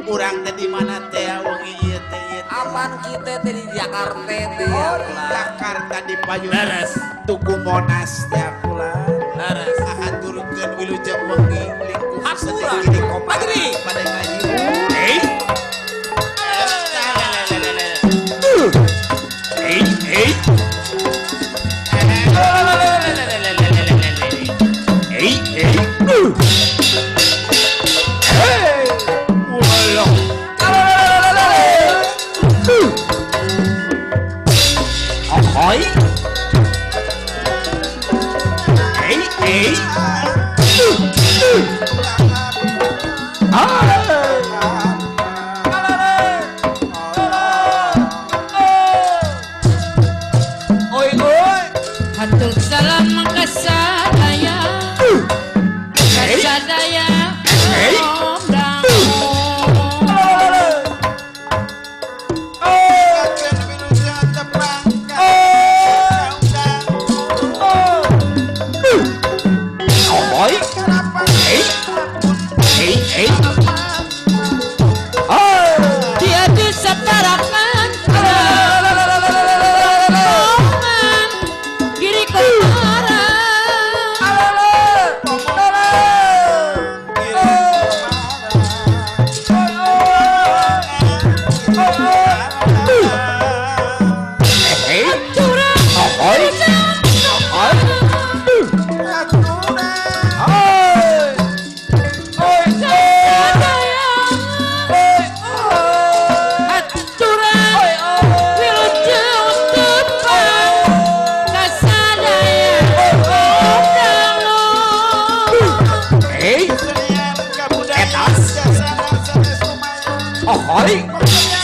Urang teh di mana teh wong ieu teh? Aman kita teh di Jakarta teh. Oh, di Jakarta di Payunas. Tugu Monas teh kula. Laras. Ahaturkeun wilujeng wengi lingkup Hatura. sedikit kopi. Padri. Pada ngaji. Hatur salam kasadaya kasadaya tiada separakan diri kemara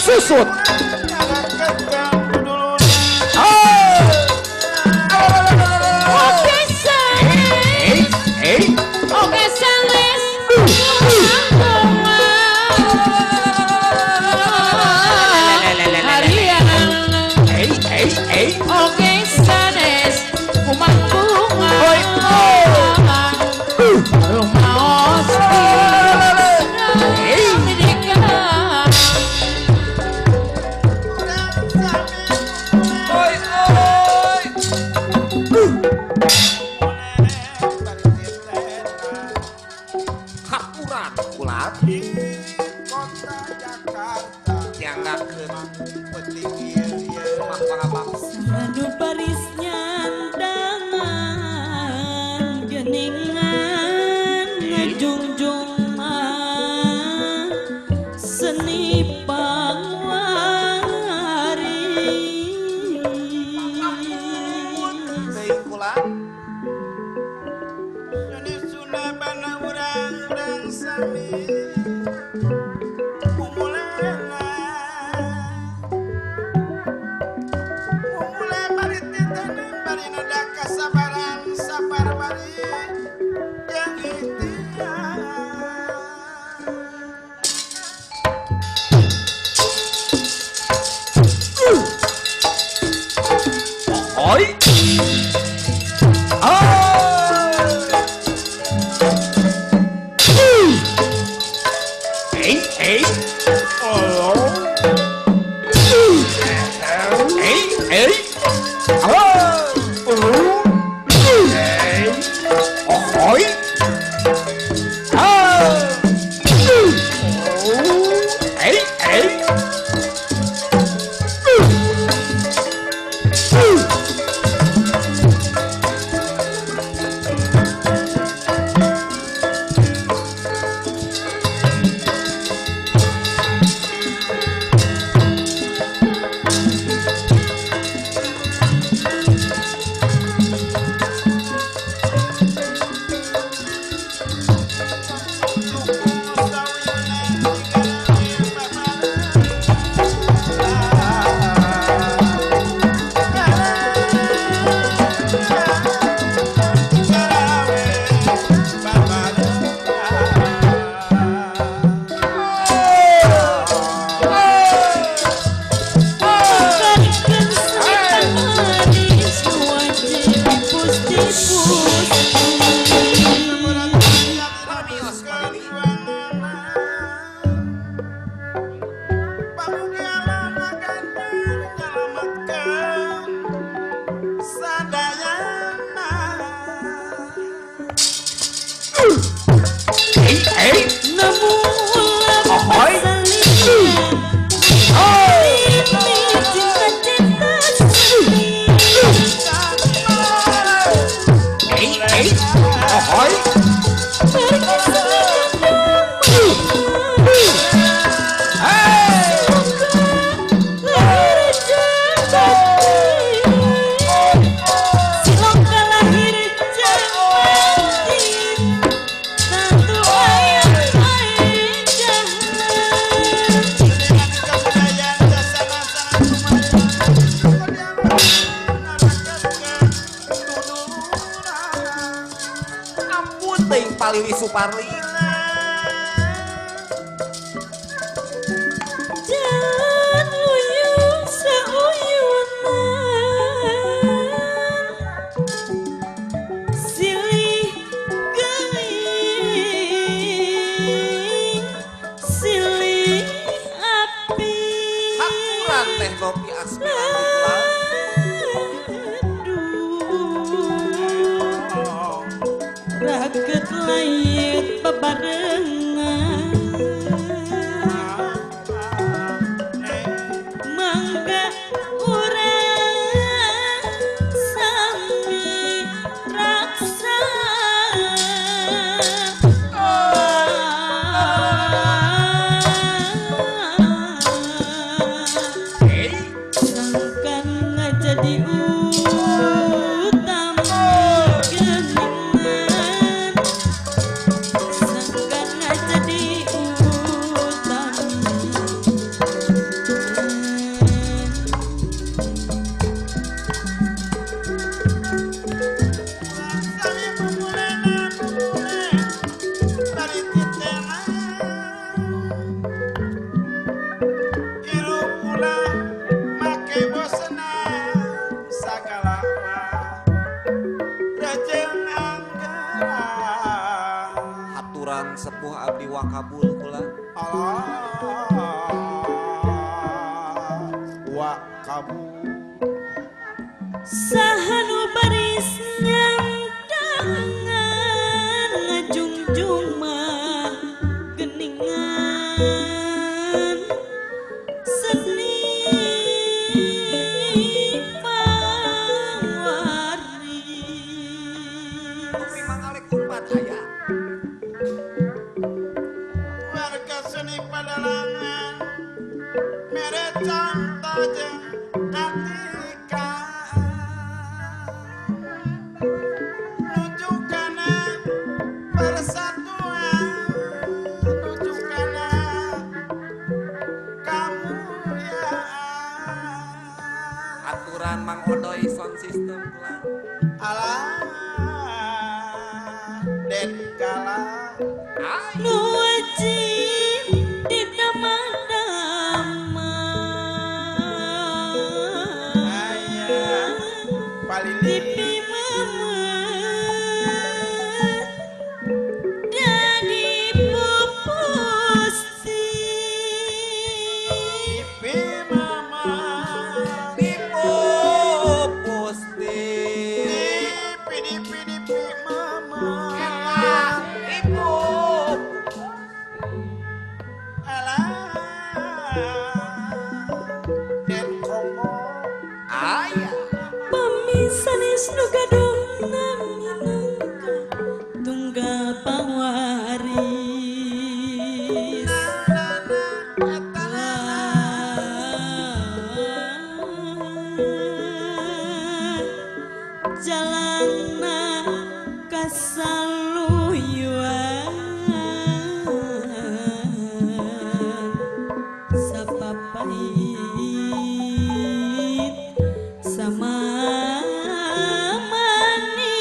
susut. oke sanes oke sanes kumang bunga rumaos Hapuran kulat Kota Jakarta tianggakeun penting ieu bangsa. Anu baris nyandangan geningan ngajungjung seni pangwari teuing kula. Ini sunah bana urang sami. namun ulah Ahoy. berselingkuh. Ini cinta-cinta sunyi. Ahoy. Pergi silongka lahir jemati satu ayat baik jahat. Ampun ting palili Suparli. Jalan uyuh sauyunan silih geuing silih api. Haturan teh Nopi Asmiranti pulang. Raket langit bebarengan mangga urang sami raksa sangkan ngajadi utama geningan sangkan ngajadi utama. Haturan sepuh abdi wakabul pulang. Wa kabu Sahanu baris nyandangan ngajungjung mah geningan seni pangwaris. Memang alek kumpat aya. warga seni padalangan mere contoh jeung atika nuju kana persatuan nuju kana kamuliaan Aturan Mang Odoy sound system pulang. alah den kala Nu wajib didamah-damah palili Tipi memet jadi pupusti pi mama Tipu Pusti. dipi mama Tipu. alah den komo Aya. Pemisanis nu gaduh minangka tunggal pangwaris Jalana kasaluyuan sapapait sama manis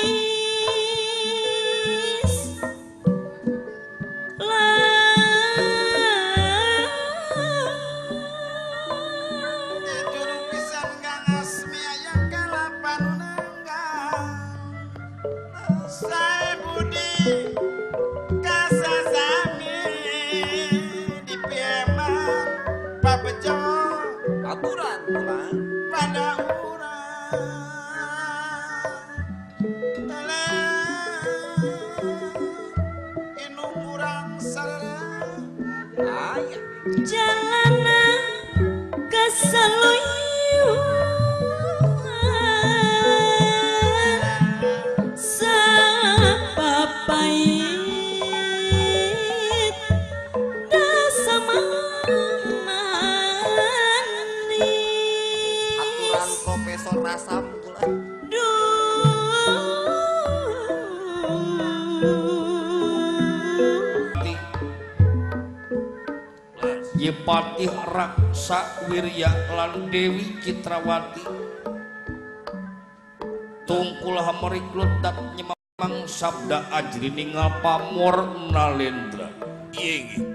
juru pisan kang asmi ayang kalapan nenggang sae budi kasasami di pieman pabejo Aturan pulang. pada urang inung urang jalanan keseluyuan sapapait dasa Aturan manis Profesor Rasam kula. Yepatih Raksa Wirya lan Dewi Citrawati tungkul hamari gludak nyemang sabda ajri ningal pamor nalendra Iya.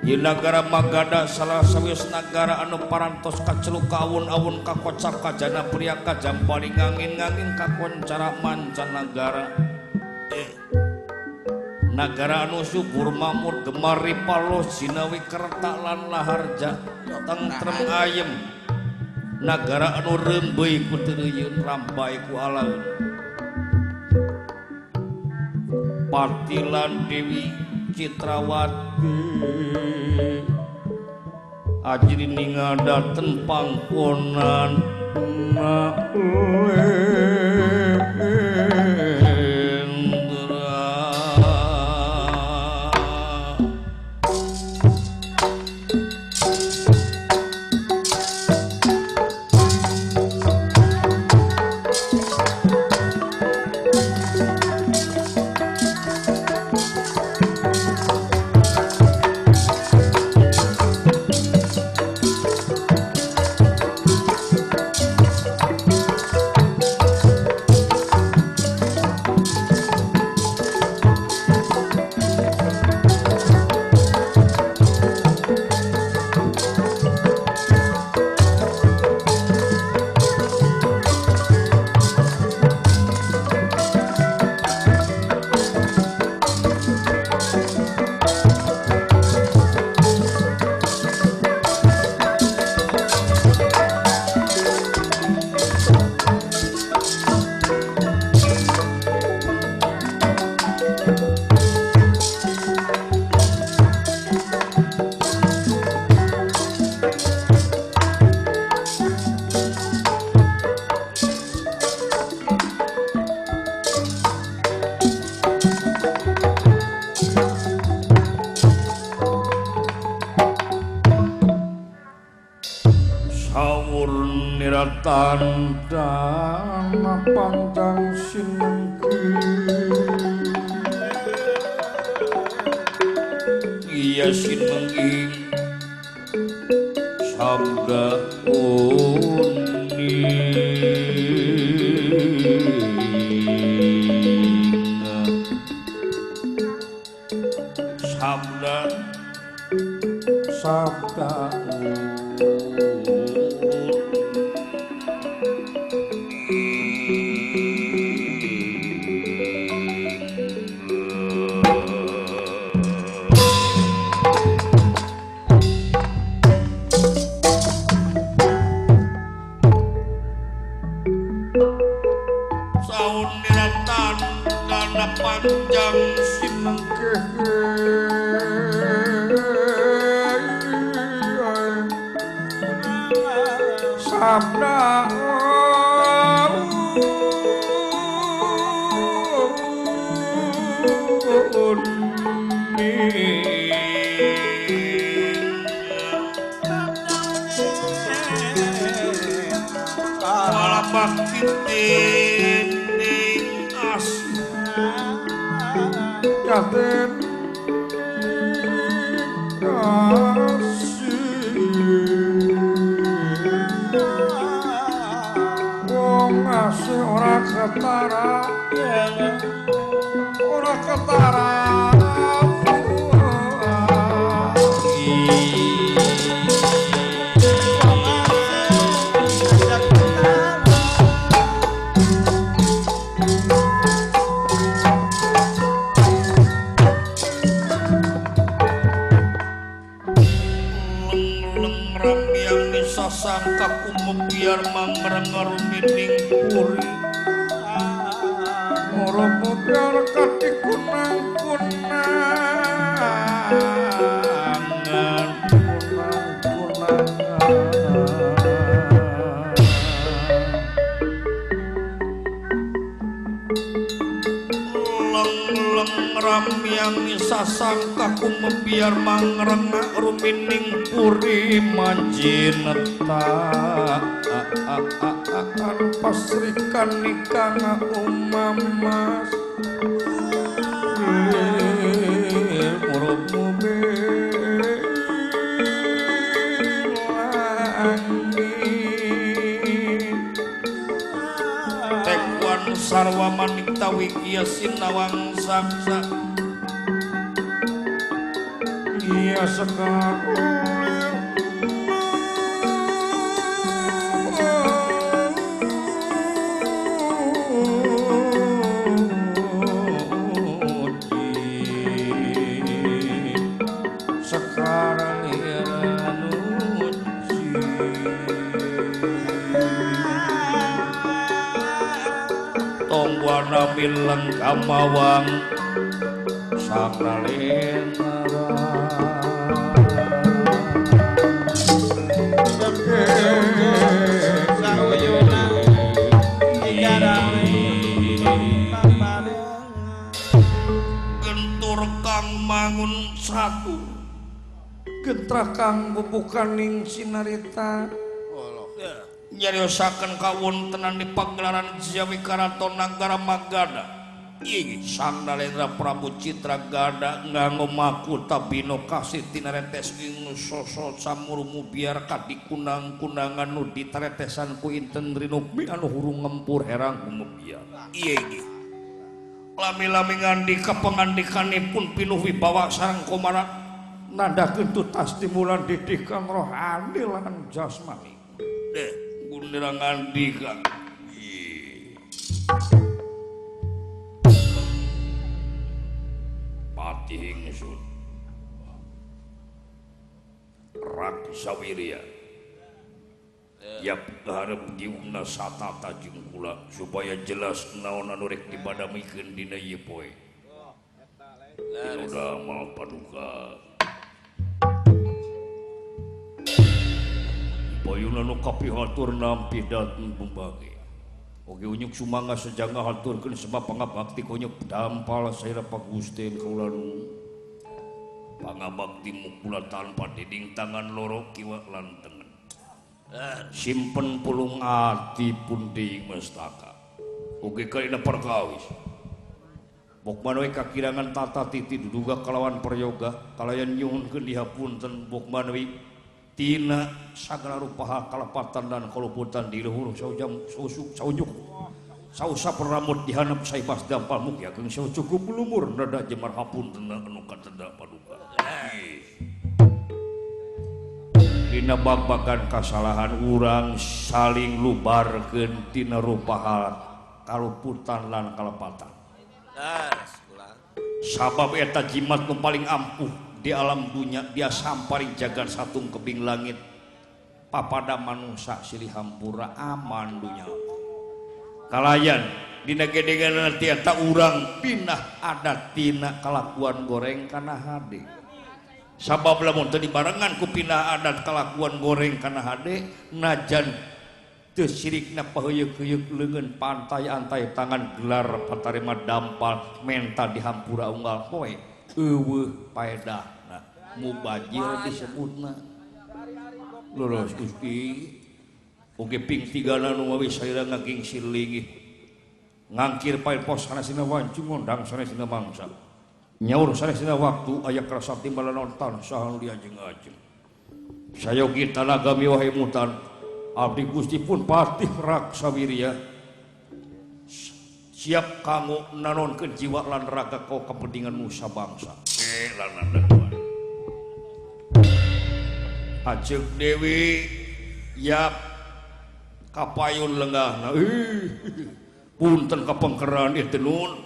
di nagara Magada salah sawis nagara anu parantos kaceluka awun-awun kakocak kajana priaka jampani ngangin-ngangin kakoncara mancanagara nagara anu subur makmur gemari paloh sinawi kerta lan laharja tentrem ayem nagara anu rembeuy ku teureuyeuh rampai ku alaeun Pati lan Dewi Citrawati ajri ningadaten pangkonan tandana panjang sinengki iya sinengki sabda sabda panjang sinengke sabda wala bakti katen kasih wong asih ora ketara sangka kumebiar mangrengarumining puri moro biar katikunang kunang uleng ramyang sasangka ku membiar mangrengak rumining puri manjineta pasrikan nikah umamas murubmu sarwa manik tawi kia sinawang saksa ia sekarang wana bilang kamawang sakralena sauyuna gentur kang mangun satu gentra kang bubukaning sinarita nyariosaken kawontenan di pagelaran Jawi Karaton Nagara Magadha ing Sang Nalendra Prabu Citragada nganggo makuta bino kasih tinaretes ing sosol samurmu biar kadikunang-kunangan nu ditaretesan ku inten rinukmi anu hurung ngempur herang gumebiar ieu ge lami-lami ngandika pengandikanipun pinuh wibawa sareng komara nandakeun tutas timulan didikan rohani lan jasmani deh Gundira ngandika Pati ingsun Raksa Wirya yap harap diuna satata jeung kula supaya jelas naon anu rek dibadamikeun dina ieu poe udah mal paduka Bayuna nu kapihatur nampi dateng bumbage oge unyuk sumangga sejangga haturkeun sebab pangabakti konyuk dampal saira pagusten kaula nu pangabakti mukula tanpa dinding tangan loro kiwa lan tengen simpen pulung ati pun deui mestaka oge kalina perkawis bok manoe kakirangan tata titi duduga kalawan peryoga kalayan nyuhunkeun dihapunten bok manoe tina sagala rupa kalepatan dan kaluputan di luhur saujam saujuk sausa peramut dihanap saipas dampal mukia keung saucukup lumur nada jemar hapunten anu katenda paduka dina babagan kasalahan urang saling lubarkeun tina rupa kaluputan lan kalepatan sabab eta jimat nu paling ampuh di alam dunia dia samparing jagat satung kebing langit papada manusia silih hampura aman dunia kalayan dina gedengan tiata urang pindah adat tina kalakuan goreng kana hade sabab lamun teu dibarengan ku pindah adat kalakuan goreng kana hade najan teu sirikna paheuyeuh-heuyeuh leungeun pantai antai tangan gelar patarima dampal menta dihampura unggal poe eueuh paedahna mubajir disebutna lurus Gusti oge ping tigana nu wis saira ngaging silingih ngangkir pae pos sanesina wancung ngondang sanesina mangsa nyaur sanesina waktu aya karasa timbalan nonton saha nu diajeng-ajeng sayogi tanaga miwahe mutan abdi Gusti pun patih Raksa Wirya siap kanggo nanonkeun jiwa lan raga kau kepentinganmu sabangsa lan nandaguan Ajeng Dewi yap kapayun lenggahna punten kapengkeran ieu teh nun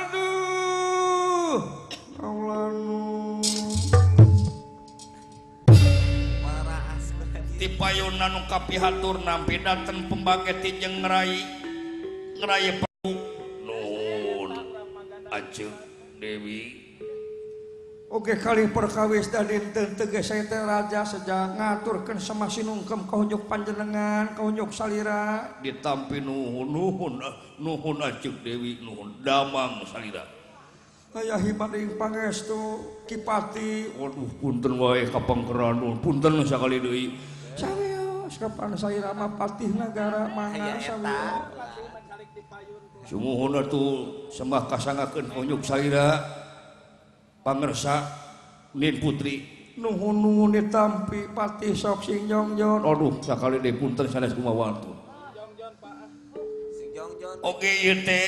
aduh kaulanu ti payunna nu kapihatur nampi dateng pembangke ti jeung ngerai nun Ajeng Dewi Oke kali perkawis dan dinten tegas saya teh raja sejak ngaturkan sama sinungkem kahunjuk panjenengan kahunjuk salira ditampi nuhun Acuk Dewi nuhun damang salira aya himat ing pangestu Kipati waduh punten wae kapangkeran nuhun punten sakali deui sawios kapan salira mah patih nagara mangga sawios sumuhun atuh sembah kasangakeun kahunjuk salira pangersa Nin Putri nuhun ditampi patih sok sing jongjon aduh sakali deui punten sanes kumaha wantun oke ieu teh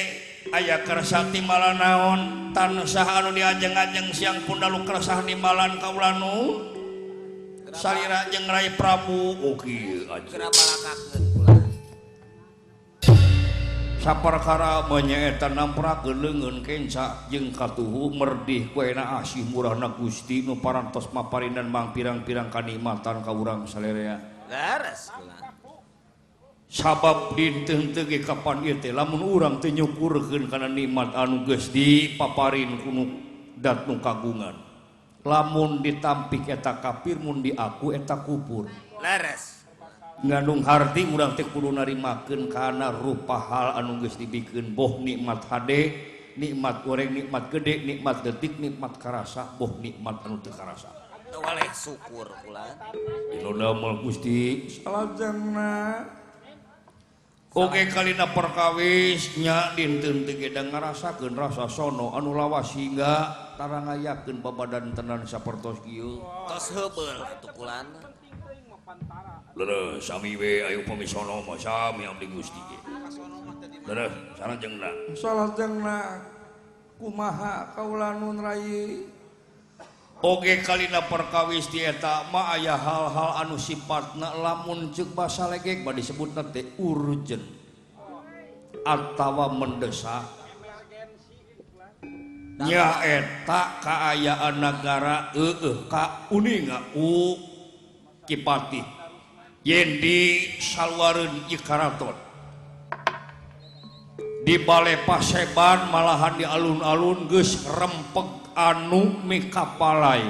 aya kersah timbalan naon tansah anu diajeng-ajeng siang pundalu kersah timbalan kaula nu salira jeung Rai Prabu oke aja saperkara menyaeta namprakeun leungeun kenca jeung katuhu merdih kuena asih murahna Gusti nu parantos maparindan mang pirang-pirang kanikmatan ka urang salerea Laras sabab dinten teu ge kapan ieu teh lamun urang teu nyukurkeun kana nikmat anu geus dipaparin ku dat nu kagungan lamun ditampik eta kafir mun diaku eta kufur Laras ngandung harti urang teh kudu narimakeun kana rupa hal anu geus dibikeun boh nikmat hade nikmat goreng nikmat gede nikmat detik nikmat karasa boh nikmat anu teu karasa waleh syukur kula dina damel Gusti salajengna oge kalina perkawis nya dinten teu geda ngarasakeun rasa sono anu lawas hingga tarangayakeun babadan tenan sapertos kieu tos heubeul atuh kulana leureuh sami we ayo pamisono mah sami abdi Gusti ge leureuh salajengna kumaha kaula nun rai oge kalina perkawis ti eta mah aya hal-hal anu sifatna lamun ceuk basa legek bade disebutna teh urgent atawa mendesak nya eta kaayaan negara ka uninga ku Kipati yen di salwareun ieu karaton di Balai Paseban malahan di alun-alun geus rempeg anu mikapalai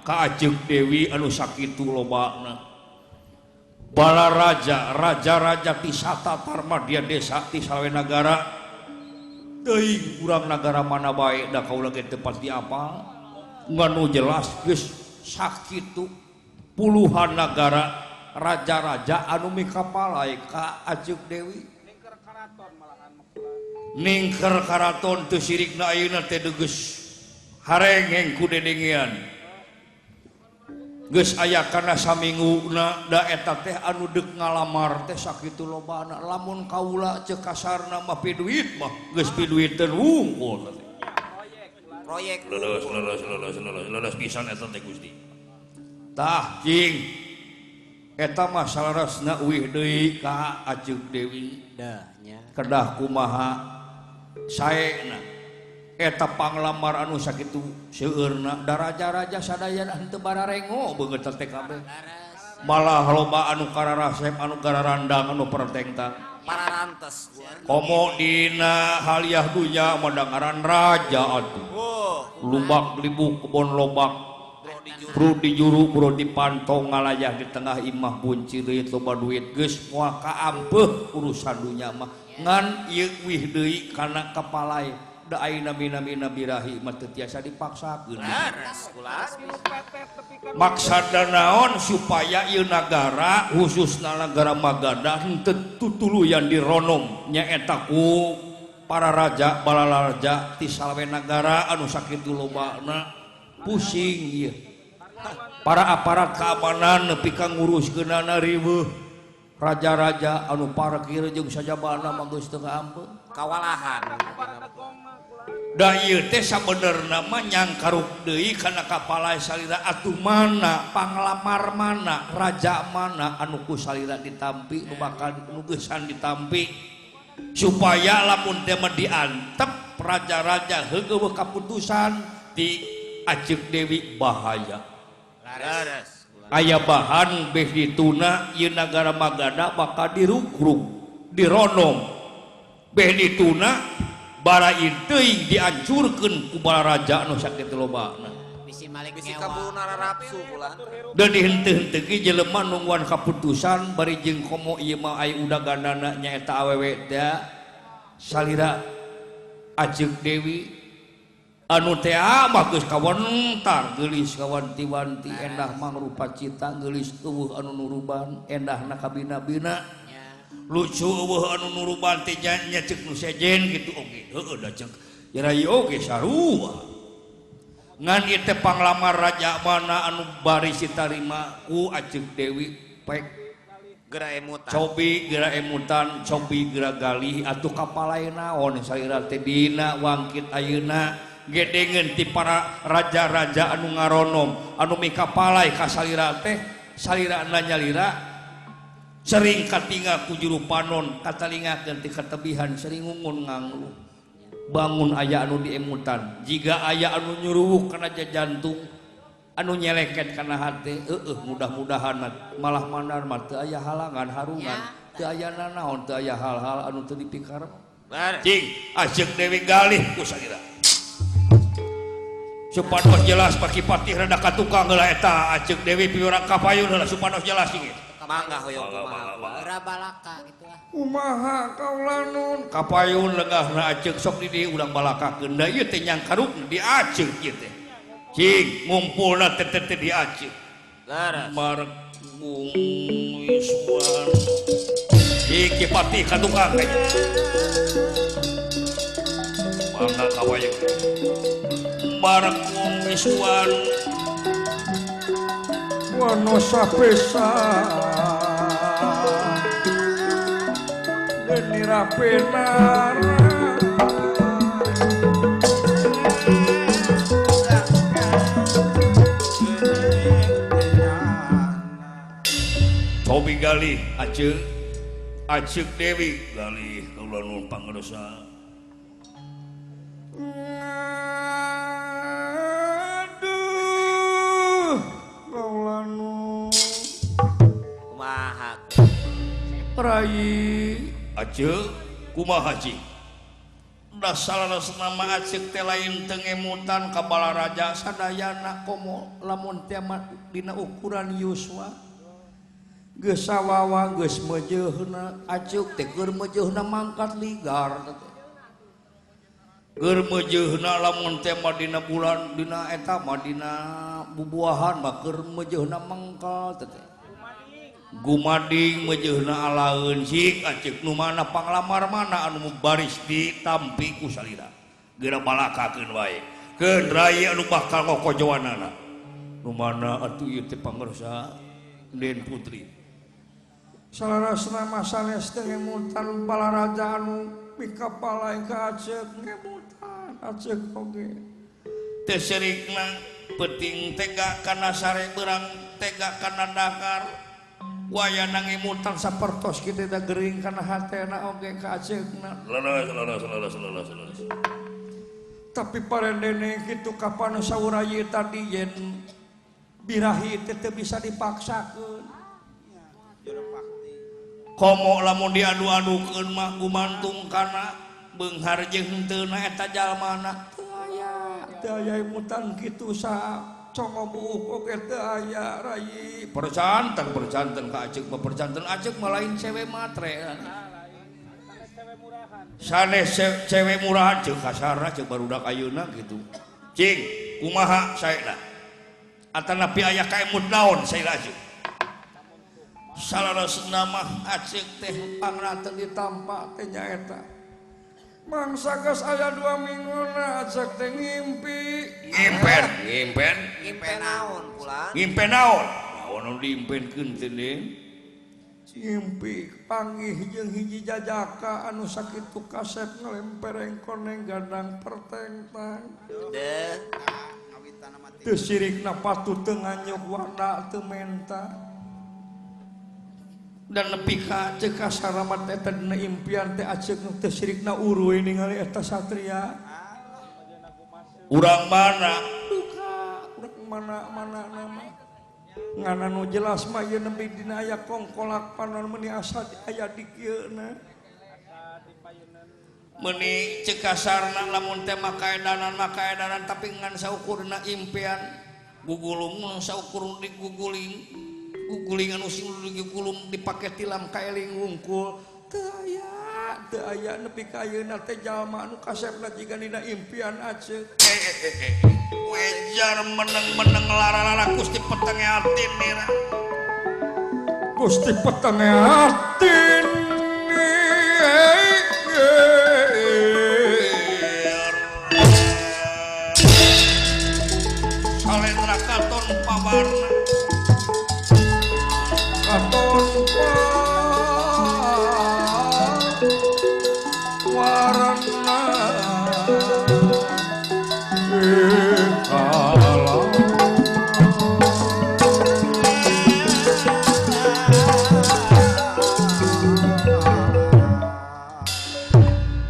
ka Acuk Dewi anu sakitu lobana bala raja-raja ti satatar madya desa ti sawe nagara teuing urang nagara mana bae da kaula ge teu pasti apal nganu jelas geus sakitu puluhan negara raja-raja anu mikapalai ka Acuk Dewi ningker karaton teu sirikna ayeuna teh geus harengeng ku dedengian geus aya kana samingguna da eta teh anu deuk ngalamar teh sakitu lobana lamun kaula ceuk kasarna mah piduit mah geus piduiteun wungkul proyek leles pisan eta teh Gusti tah cing eta mah salarasna uih deui ka Acuk Dewi nya kedah kumaha saena eta panglamar anu sakitu seueurna da raja-raja sadayana henteu bararengo beungeut teh kabeh malah loba anu kararasep anu gararandang anu pertengtan pararantes komo dina haliah dunya madangaran raja atuh lubak libuk kebon lobak bro di juru bro dipantau ngalayah di tengah imah bunci duit loba duit geus moal kaampeuh urusan dunya mah ngan ieu wih deui kana kapalai da ayeuna mina-mina birahi mah teu tiasa dipaksakeun maksudna naon supaya ieu nagara khususna nagara Magadha henteu tutuluyan dironom nyaeta ku para raja bala raja ti salawe nagara anu sakitu lobana pusing ieu para aparat keamanan nepi ka nguruskeunana riweuh raja-raja anu parkir jeung sajabana mah geus teu ngaampeu kawalahan da ieu teh sabenerna mah nyangkaruk deui kana kapalai salira atuh mana panglamar mana raja mana anu ku salira ditampi nu bakal nu geusan ditampi supaya lamun teh mah diantep raja-raja heugeuh kaputusan di Acuk Dewi bahaya aya bahan beh dituna ieu nagara Magadha bakal dirukruk dironom beh dituna bara teuing dihancurkeun ku bala raja anu sakitu lobana bisi Malik bisi ngewa. kabulna rarapsu pulang. dan dihenteu-henteu ge jelema nungguan kaputusan bari jeung komo ieu mah aya udagana nyaeta awewe teh salira Ajeng Dewi anu teh mah geus kawentar geulis kawanti-wanti endah mangrupa cita geulis eueuh anu nuruban endahna kabina-bina lucu eueuh anu nuruban teh nya ceuk nu sejen kitu oge heueuh da ceuk rai oge sarua ngan ieu teh panglamar raja mana anu bari sitarima ku Ajeng Dewi pek Gera emutan. cobi gera emutan cobi gera galih atuh kapalae naon salira teh dina wangkit ayeuna gedengen ti para raja-raja anu ngaronom anu mikapalai ka salira teh salira nyalira sering katinga ku juru panon katalingakeun ti katebihan sering ngungun nganglu bangun aya anu diemutan jiga aya anu nyuruwuk kana jantung anu nyeleket kana hate mudah-mudahan malah mandar mah teu aya halangan harungan teu aya nanaon teu aya hal-hal anu teu dipikarep cing Ajeng Dewi galih ku salira supados jelas paki-pati rada katukang heula eta Ajeng Dewi piurang kapayun heula supados jelas ieu Mangga hoyong kumaha. Gera balaka gitu lah. Kumaha kaulanun kapayun lenggahna Ajeng sok di dieu urang balakakeun da ieu teh nyang karukna di Ajeng ieu teh cing ngumpulna teh di Ajeng Laras. marek wiswan iki pati katukang kayaknya mangga kapayun marek wiswan wano sapesa deni rapenar cobi galih Ajeng Dewi galih kaula nuhun pangadosa aduh kaulanun Kumaha. rai Ajeng kumaha cing da salasna mah Ajeng teh lain teu ngemutan ka balaraja sadayana komo lamun teh dina ukuran yuswa geus sawawa geus meujeuna Ajeng teh keur meujeuna mangkat ligar keur meujeuna lamun teh mah dina bulan dina eta mah dina bubuahan mah keur meujeuna mangkal teh gumading meujeuna alaeun sik Ajeng nu mana panglamar mana anu baris ditampi ku salira geura balakakeun wae keun rai anu bakal ngokojoanana nu mana atuh ieu teh pangarsa Den Putri salarasna masanes teh ngemutan balaraja anu mikapalai ka Ajeng ngemutan Ajeng oge teh serikna penting tega kana sare beurang tega kana dakar wayana ngemutan sapertos kitu teh geuring kana hatena oge ka Ajengna leles tapi parendene kitu kapan sauraya tadi yen birahi teh bisa dipaksakeun komo lamun diadu-adukeun mah gumantung kana beunghar jeung henteuna eta jalmana teu aya mutan kitu sa congo buuk oge teu aya rai percanten ka Ajeng mah percanten Ajeng mah lain cewek matre sanes cewek murahan jeung kasarna jeung barudak ayeuna gitu cing kumaha saena atanapi aya kaemut naon saena Ajeng salarasna mah Ajeng teh pangraten ditampa teh nyaeta mangsa geus aya 2 mingguna Ajeng teh ngimpi Ngimpen naon pulang? ngimpen naon naon diimpenkeun teh ngimpi panggih jeung hiji jajaka anu sakitu kasep ngelempereng koneng gandang pertentang Deh. teu sirikna patut teu nganyuk warna teu menta dan nepi ka ceuk kasaramat eta dina impian teh Ajeng teh sirikna uruy ningali eta satria urang mana urang mana nama ngana nu jelas mah ieu nepi dina aya kongkolak panon meuni asa aya di kieuna meuni ceuk kasarna lamun teh makaedanan tapi ngan saukurna impian gugulung saukur guguling anu sing digulung dipake tilam kaeling wungkul teu aya nepi ka ayeuna teh jalma anu kasepna jiga dina impian aceuk. Wejar meneng-meneng lara-lara Gusti Petenge Atin nira. Gusti Petenge Atin Salendra katon pawarna katon pawarna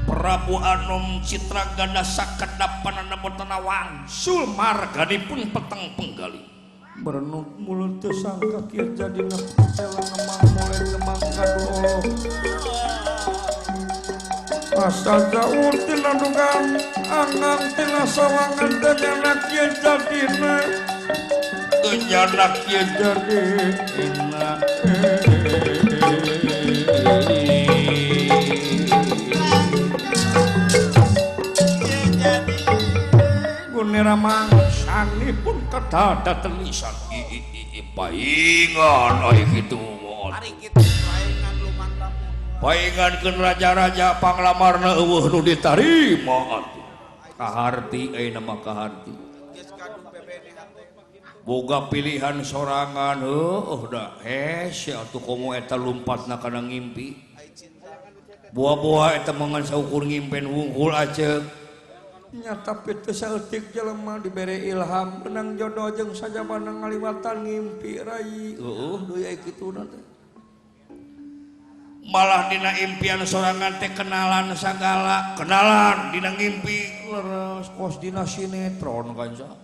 Prabu Anom Citra Ganda sakedapanana botana wangsul marganipun peteng penggali merenung mulut teu sangka kieu jadina putela ngemang mulai ngemang kaduolo asal jauh tina dugaan angang tina sawangan dan anak kieu jadina kenyanak kieu jadina Gunira mangsani pun kedada telisan paingan ai kitu Mari kita paingan lumantar. paingankeun raja-raja panglamarna eueuh nu ditarima atuh kaharti ayeuna mah kaharti Geus kadu PBN hate. boga pilihan sorangan heuh da hese atuh komo eta lumpatna kana ngimpi buah-buah eta mangan saukur ngimpen wungkul aceuk nyata pitu saeutik jelema dibere ilham benang jodoh jeung sajabana ngaliwatan ngimpi rai deui aya kituna teh malah dina impian sorangan teh kenalan sagala kenalan dina ngimpi leres kos dina sinetron kanca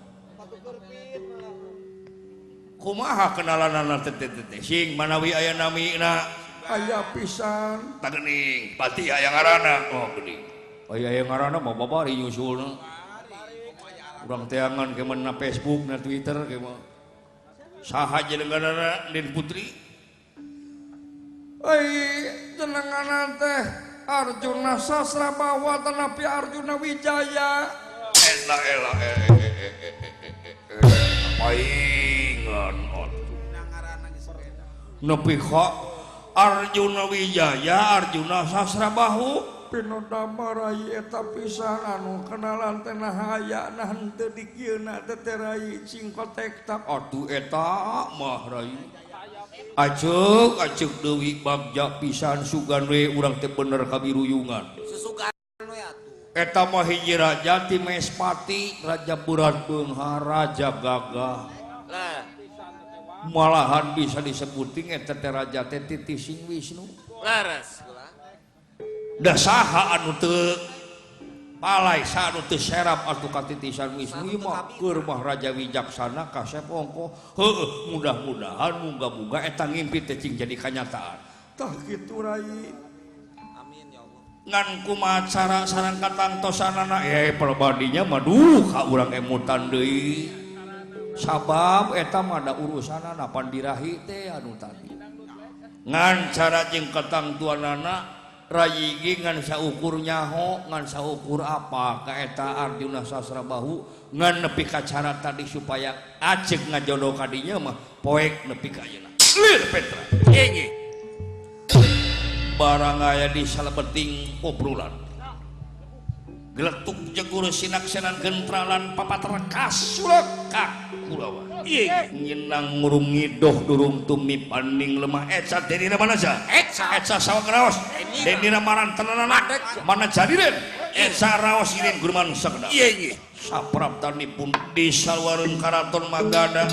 kumaha kenalanana teh sing manawi aya namina aya pisan tageuning pati aya ngaranna oh geuning aya ngaranna mah babari nyusulna urang teangan ke mana Facebook na Twitter ke mah saha jenenganana Din Putri ai jenenganan teh Arjuna Sasrabahu tanapi Arjuna Wijaya elah paingan atuh nepi ka Arjuna Wijaya Arjuna Sasrabahu pinoda marai eta pisan anu kenalan teh nah aya nah henteu dikieuna teh rai cingkotek tak atuh eta mah rai acek deui bagja pisan sugan we urang teh bener kabiruyungan Susugan we atuh. eta mah hiji raja ti Mespati raja Burat Beunghar raja Gagah Lah, malahan bisa disebutin eta teh raja teh Titising Wisnu laras. da saha anu teu palai sa anu teu serap atuh katitisan Wisnu ieu mah keur mah raja wijaksana kasep ongko heueuh mudah-mudahan muga-muga eta ngimpi teh cing jadi kanyataan tah kitu rai Amin ya Allah. ngan kumaha cara sareng katangtosanana perbadinya mah duh ka urang emutan deui sabab eta mah da urusanana pandirahi teh anu tadi ngan cara jeung katangtuanana rayigi ngan saukur nyaho ngan saukur apa ka eta Arjuna Sasrabahu ngan nepi ka cara tadi supaya acek ngajodoh kadinya mah poek nepi ka ayeuna lir Petra Nyi. barang aya di salebeting obrolan geletuk jegur sinaksenan gentralan papat rekas sulekak kulawa nginang ngurung ngidoh durung tumi paning lemah eca denina mana aja eca sawang raos denina maran tenanana mana jadiren eca raos irin guruman sakda sapraptanipun di salwarun karaton Magada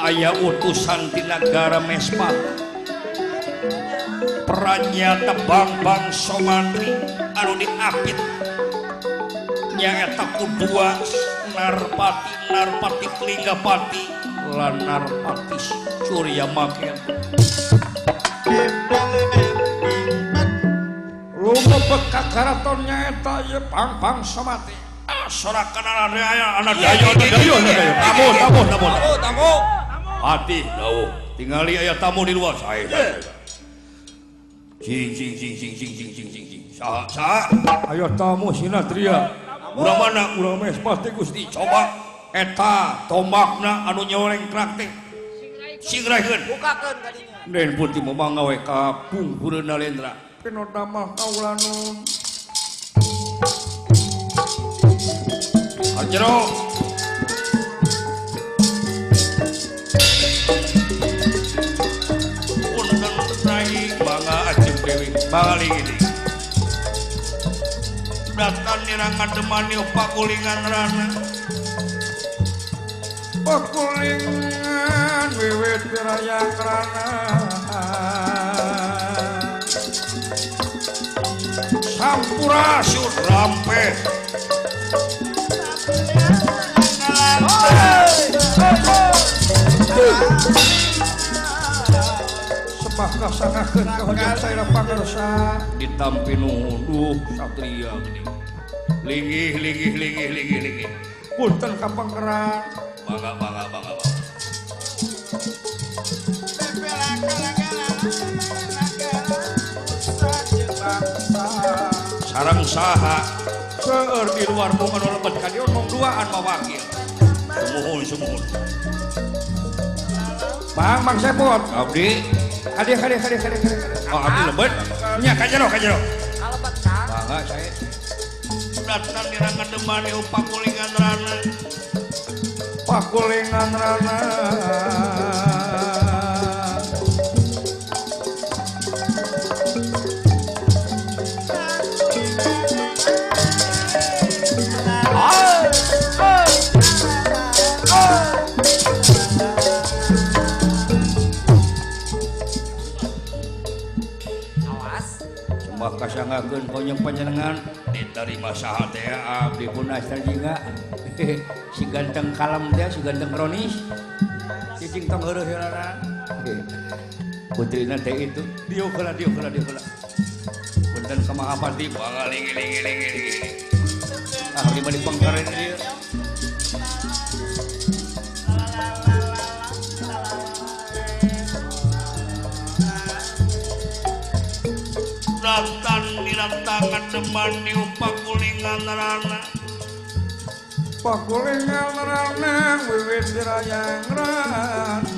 aya utusan di negara Mespati peranyata Bambang Somatri anu diapit nyaeta kudua Narpati Klinggapati lan Narpati Surya Maken lumebet ka karaton nyaeta ye Bambang Somatri sorakan anak daya tamu hati tahu tinggali aya tamu di luar saya sing saha ayo tamu sinatria urang mana urang mah pasti Gusti coba eta tombakna anu nyolengkrak teh sigraheun bukakeun kadinya den putih mamangga we ka pungkureunna Lendra peno damah kaula nun Arjero punten rai mangga ajeng dewi bangali gini datan nirangan demani pakulingan rana pakulingan wiwit wiraya krana sampura sur rampe sebah kasangakeun ka hojang saira pangarsa ditampi nuduh satria gini linggih punten ka pangeran bangga sarang saha seueur di luar bunga nu lebet ka dieu mong duaan mawakil sumuhun Bang Sepot abdi Hadi oh abdi lebet nya kajero kalebet kang bangga saya datang dirangan demani pakulingan rana pakulingan rana kasangakeun ponyong panjenengan diterima saha teh abdi pun asal jinga si ganteng kalem teh si ganteng kronis cicing tong heureus heulana putrina teh itu dieu heula punten kumaha pati bangali abdi mah dipangkaren dieu Ratan nirantangan demani pakulingan rana pakulingan rana wiwit dirayang rana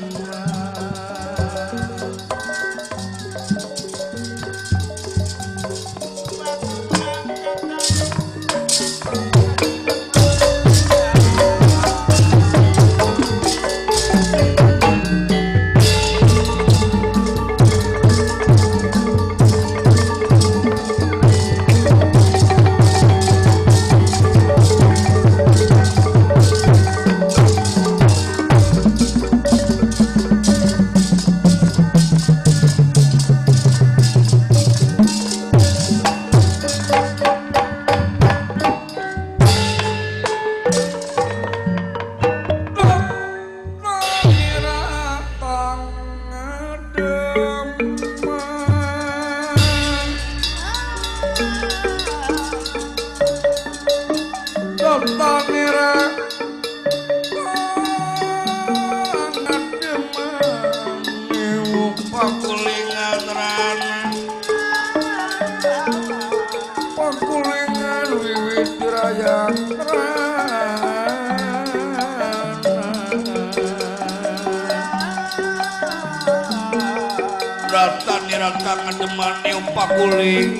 Ratan demani pakuling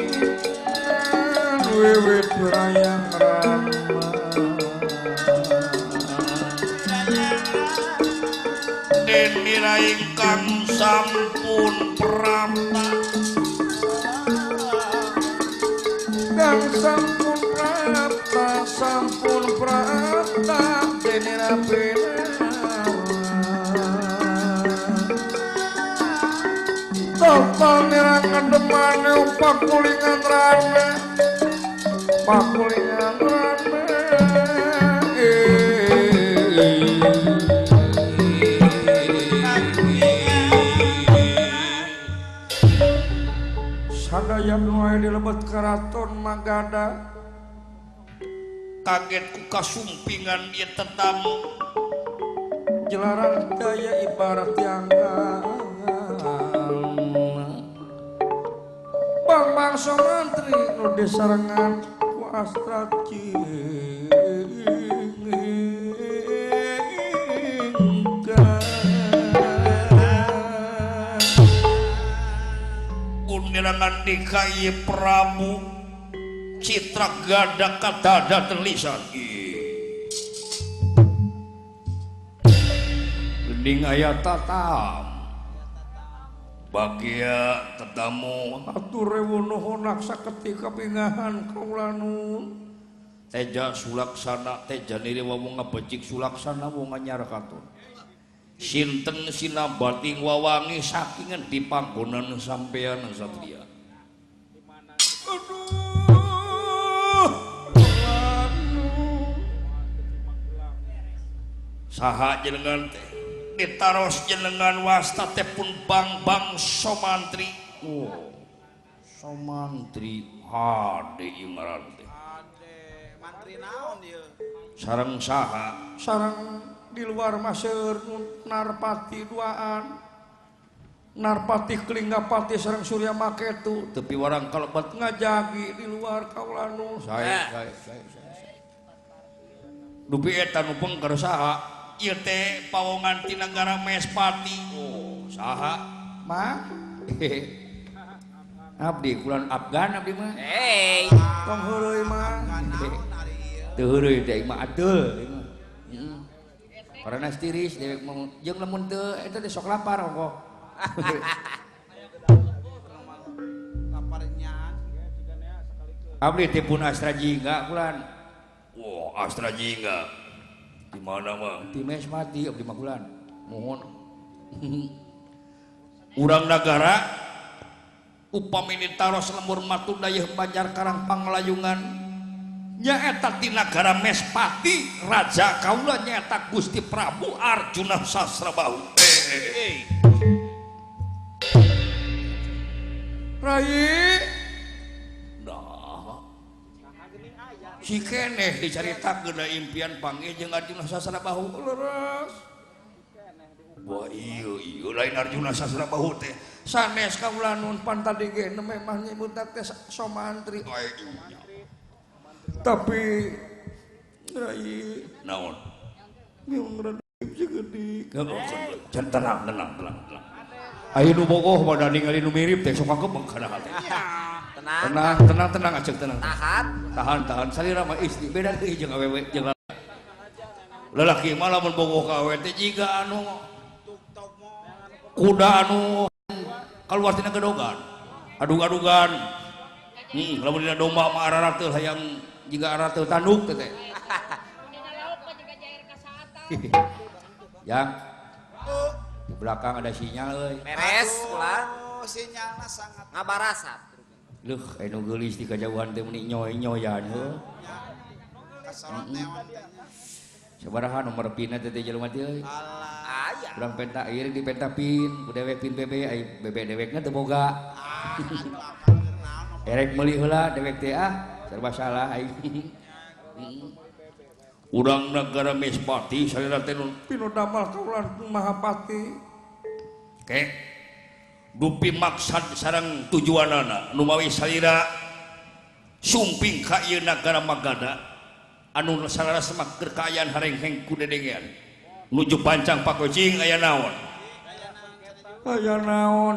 wiwit dirayang rana den niraing kang sampun prapta kang sampun prapta dene rapena Topal nirangan demane pakulingan rana sadaya nu aya di lebet karaton Magada kaget ku kasumpingan ieu tetamu jelaran daya ibarat yang Bang Somantri nu disarengan ku astraci unirangan dikai Prabu Citra Gada katada terlisan gending aya tatam bagia tetamu atur rewu nuhun saketika pingahan kaula nun teja sulaksana teja niri wawu ngabecik sulaksana wong anyar katun sinten sinabating wawangi sakingan di panggonan sampean satria aduh saha jenengan teh ditaros jenengan wasta teh pun Bang Somantri Somantri hade ieu ngaran teh Mantri naon ieu? sareng saha sareng di luar maseur Narpati duaan Narpati Kelingapati sareng Surya Maketu tepi warang kalebet ngajagi di luar kaula nu saya dupi eta nu pengker saha ieu teh pawongan ti nagara Mespati saha mah abdi kulan Afgan abdi mah tong heureuy mah teu heureuy teh mah adeul karena stiris dewek mau jeung lamun teu eta teh sok lapar kok Laparnya. abdi teh pun Astra Jingga kulan Astra Jingga di mana mah di Mespati abdi mah kulan mohon urang nagara upami taros lembur matu dayeuh Banjar Karang Panglayungan nyaeta di nagara Mespati raja kaula nyaeta Gusti Prabu Arjuna Sasrabahu Rai nah si keneh dicaritakeun da impian pange jeung Arjuna Sasrabahu leres wah iya lain Arjuna Sasrabahu teh sanes kaula nun pantadi ge memang nyebut teh Somantri tapi Rai naon nyung rada gede tenang ayo nu bogoh pada ningali nu mirip teh sok nggebeng kana hati tenang acek tenang tahan salira mah istri beda deui jeung awewe jeung lalaki mah lamun bogoh ka awewe teh jiga anu kuda anu kaluar tina gedogan adug-adugan lamun dina domba mah arara teu hayang jiga arara teu tanduk teh yang di belakang ada sinyal euy Beres pulang. Sinyalna sangat Ngabarasat. leuh anu geulis di kajauhan teh meuni nyoy-nyoyan heuh kasorot neon. sabaraha nomor pina teh jelema teh euy Aya. urang penta ieu di penta pin ku dewek pin BB ai BB dewekna teu boga erek meuli heula dewek teh serba salah ai urang nagara Mespati salira teh pinu damel kaula Mahapati ke dupi maksad sareng tujuanana nu mawi salira sumping ka ieu nagara Magadha anu salaras mah kekayaan harengheng ku dedengean nuju pancang pakocing aya naon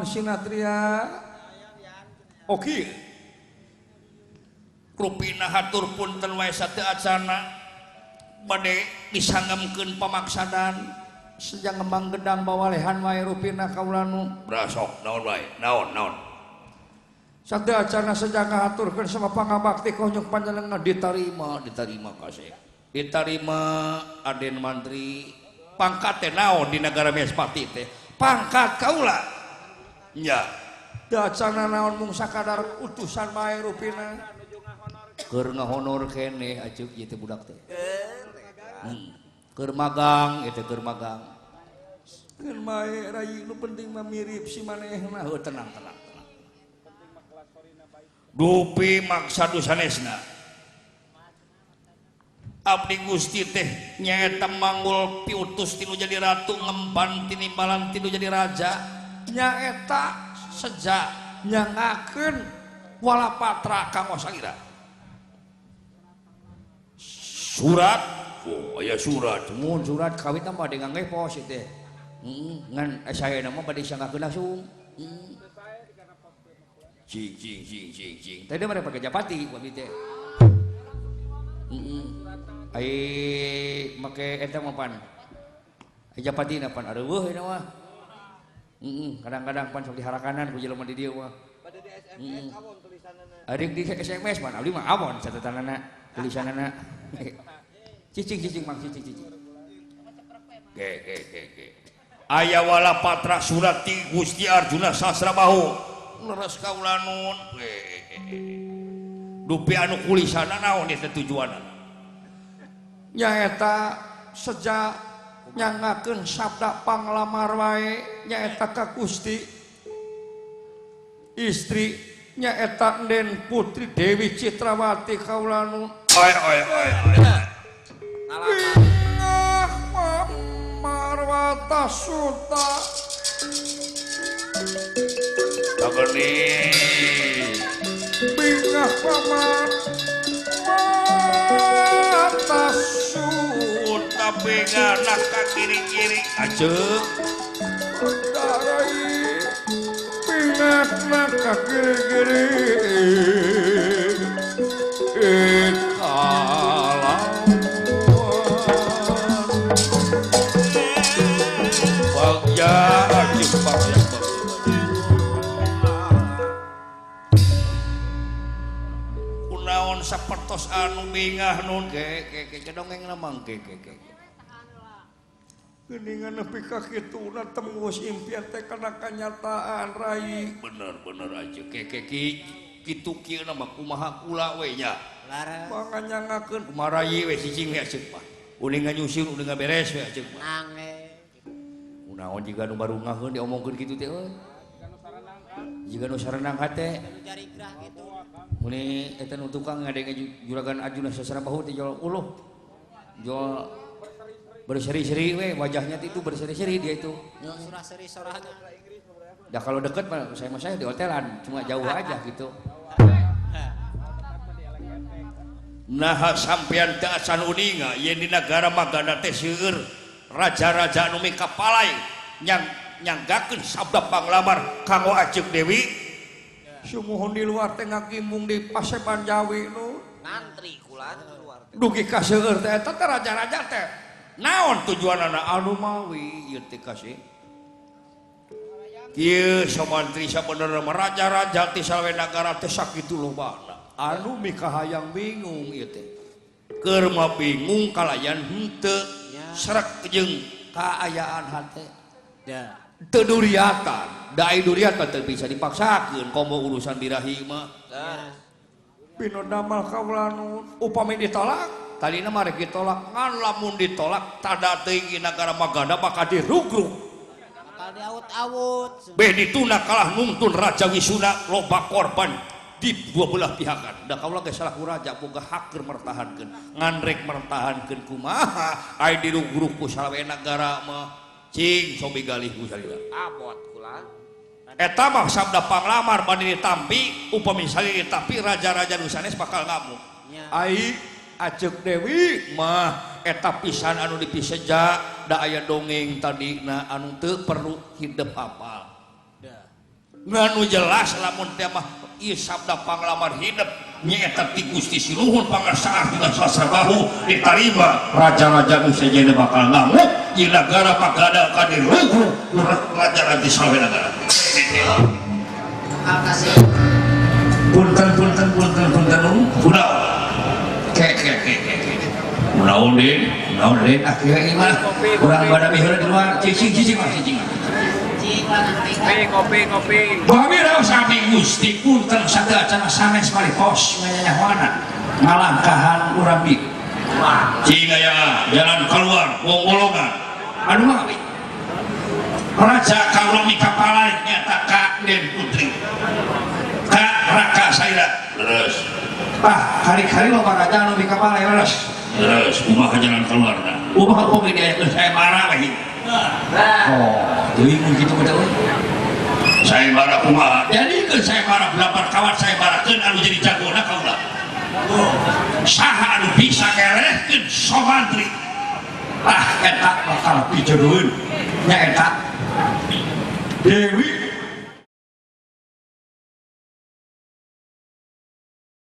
Sinatria oke rupina hatur punten wae sateu acana bade disangemkeun pamaksadan sejang ngembang gedang bawalehan wae rupina kaula nu brasok naon wae naon sateu acana sejang ngahaturkeun sama pangabakti konyong panjenengan diterima kasih diterima Aden Mantri pangkat teh naon di negara Mespati teh pangkat kaula nya da acana naon mung sakadar utusan bae rupina keur ngahonor keneh ajeuk ieu teh budak teh keur magang eta keur magang ngan bae Rai nu penting mah mirip si manehna heuh tenang dupi maksadu sanesna abdi Gusti teh nyaeta manggul piutus tinu jadi ratu ngemban tinimbalan tinu jadi raja nyaeta sejak nyangakeun Walapatra kanggo sagira surat oh aya surat mun surat kawin mah dengan ngepos teh ngan saya nama bade sanggakeun langsung cing tadi mah pakai japati kuwi teh ai make eta mah pan japati na pan areueuh eta mah kadang-kadang pan sok diharakanan ku jelema di dieu mah bade di SMS awon tulisanana adik di SMS pan abdi mah awon catatanana tulisanana cicing mang cicing ge aya Walapatra surat ti Gusti Arjuna Sasrabahu leres kaula nun dupi anu kulisana naon eta tujuanna nyaeta sejak nyangakeun sabda panglamar wae nyaeta ka Gusti istri nyaeta Den Putri Dewi Citrawati kaula nun Bingah Marwata Suta Kabani Bingah Marwata Suta Bingah nak ka kiri-kiri ajeung darai Bingah nak ka kiri-kiri kunaon sapertos anu bingah nun ke dongeng lamang ke geuningan nepi ka kituna tembus impian teh kana kanyataan rai bener aja ke kitu kieu mah kumaha kula we nya mangga nyangakeun kumarayi we cicing we ceuk mah uning nganyusin uning ngaberes we ceuk mah kunaon jiga nu baru ngaheun diomongkeun kitu teh euy jiga nu sarenang hate muni eta nu tukang ngadenge juragan Arjuna Sasrabahu teh jual uluh jual berseri-seri we wajahnya itu berseri-seri dia itu Surah-seri sorahnya. dah kalau deket mah saya di hotelan cuma jauh aja gitu nah sampean teh acan uninga yen di negara Magana teh seueur raja-raja anu mika palai nyanggakeun sabda panglamar kanggo Ajeng Dewi sumuhun di luar teh ngagimbung di Paseban Jawi nu Ngantri kula di luar. dugi ka seueur teh eta teh raja-raja teh naon tujuanana anu mawi ieu teh kasih kieu samantri sabenerna raja-raja ti salwe nagara teh sakitu lobana anu mika hayang bingung ieu teh keur mah bingung kalayan henteu srek jeung kaayaan hate Ya. teu duriatan dai duriatan teu bisa dipaksakeun komo urusan birahi mah pino damal kaula nu upami ditolak talina mah rek ditolak ngan lamun ditolak tada teuing nagara Magana bakal dirugrug Bakal diawut-awut. beh dituna kalah nuntun Raja Wisuna loba korban di dua belah pihakan da kaula ge salah ku raja boga hak keur mertahankeun ngan rek mertahankeun kumaha ai dirugrug ku salawe nagara mah cing sobi galih ku salila Abot kula. eta mah sabda panglamar bani ditampi upami salih ditampi raja-raja nu sanes bakal ngamuk Nya. ai Ajeng Dewi mah eta pisan anu dipiseja da aya dongeng tadina anu teu perlu hidup hafal nganu jelas lamun teh mah ieu sabda panglamar hidup nyaeta ti Gusti Siluhun Pangarsa Arjuna Sasrabahu ditarima raja-raja nu sejenna bakal ngamuk di negara Magana ka dirugrug raja-raja salwe nagara Makasih. punten kunaon ke naon den akhirnya mah urang bada miheur di luar cicing mah Kopi. Bami raos abdi Gusti punten sada acan sanes malipos nganyahwana ngalangkahan urang bi cing aya jalan keluar wong golongan anu mah raja kaula mika palai nyata ka Den Putri ka Raka Saira leres hari-hari loba raja anu mika palai leres Terus kumaha jalan keluar dah. Kumaha kok dia saya marah lagi. Oh, deui mun kitu betul. Saya marah kumaha. Jadi ke saya marah berapa kawan saya marahkeun anu jadi jagona kaula. Saha anu bisa ngelehkeun somantri. Eta bakal dijodohin nya eta Dewi